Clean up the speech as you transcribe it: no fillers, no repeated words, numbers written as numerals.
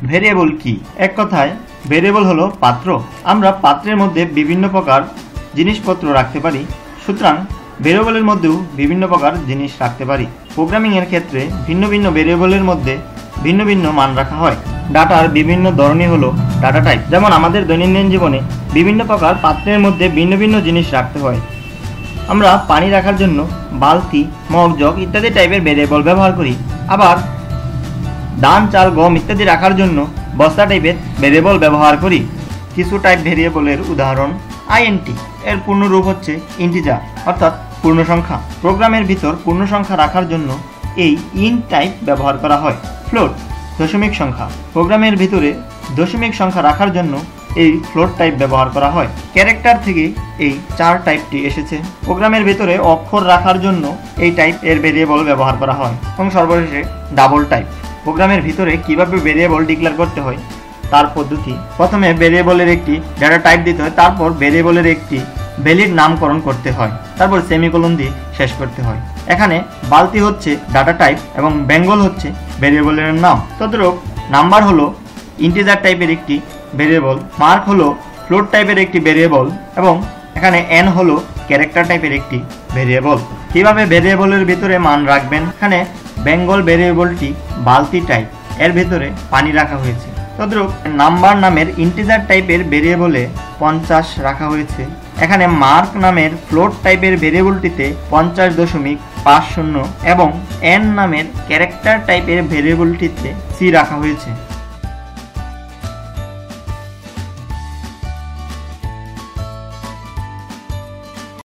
Variable কি? এক কথায় ভেরিয়েবল হলো পাত্র। আমরা পাত্রের মধ্যে বিভিন্ন প্রকার জিনিসপত্র রাখতে পারি, সুতরাং ভেরিয়েবলের মধ্যেও বিভিন্ন প্রকার জিনিস রাখতে পারি। প্রোগ্রামিংয়ের ক্ষেত্রে ভিন্ন ভিন্ন ভেরিয়েবলের মধ্যে ভিন্ন ভিন্ন মান রাখা হয়। ডাটার বিভিন্ন ধরনই হলো ডাটা টাইপ। যেমন আমাদের দৈনন্দিন জীবনে বিভিন্ন প্রকার পাত্রের মধ্যে ভিন্ন ভিন্ন জিনিস রাখতে হয়। আমরা পানি রাখার জন্য বালতি, মগ, জগ ইত্যাদি টাইপের ভেরিয়েবল ব্যবহার করি। আবার ধান, চাল, গম ইত্যাদি রাখার জন্য বস্তা টাইপের ভেরিয়েবল ব্যবহার করি। কিছু টাইপ ভেরিয়েবলের উদাহরণ আইএনটি, এর পূর্ণরূপ হচ্ছে ইন্টিজার অর্থাৎ পূর্ণসংখ্যা। প্রোগ্রামের ভিতর পূর্ণসংখ্যা রাখার জন্য এই ইন্ট টাইপ ব্যবহার করা হয়। ফ্লোট, দশমিক সংখ্যা। প্রোগ্রামের ভিতরে দশমিক সংখ্যা রাখার জন্য এই ফ্লোট টাইপ ব্যবহার করা হয়। ক্যারেক্টার থেকে এই 4 টাইপটি এসেছে। প্রোগ্রামের ভিতরে অক্ষর রাখার জন্য এই টাইপ এর ভেরিয়েবল ব্যবহার করা হয়। এবং সর্বশেষে ডাবল টাইপ। প্রোগ্রামের ভিতরে কিভাবে ভেরিয়েবল ডিক্লেয়ার করতে হয় তার পদ্ধতি। প্রথমে ভেরিয়েবলের একটি ডাটা টাইপ দিতে হয়, তারপর ভেরিয়েবলের একটি ভ্যালিড নামকরণ করতে হয়, তারপর সেমিকোলন দিয়ে শেষ করতে হয়। এখানে বালতি হচ্ছে ডাটা টাইপ এবং বেঙ্গল হচ্ছে ভেরিয়েবলের নাম। তদ্রূপ নাম্বার হলো ইন্টিজার টাইপের একটি ভেরিয়েবল, মার্ক হলো ফ্লোট টাইপের একটি ভেরিয়েবল এবং এখানে এন হলো ক্যারেক্টার টাইপের একটি ভেরিয়েবল। কিভাবে ভেরিয়েবলের ভিতরে মান রাখবেন? এখানে বেঙ্গল ভেরিয়েবলটি বালতি টাইপ, এর ভিতরে পানি রাখা হয়েছে। তদ্রূপ নাম্বার নামের ইন্টিজার টাইপের ভেরিয়েবলে 50 রাখা হয়েছে। এখানে মার্ক নামের ফ্লোট টাইপের ভেরিয়েবলটিতে 50.50 এবং এন নামের ক্যারেক্টার টাইপের ভেরিয়েবলটিতে সি রাখা হয়েছে।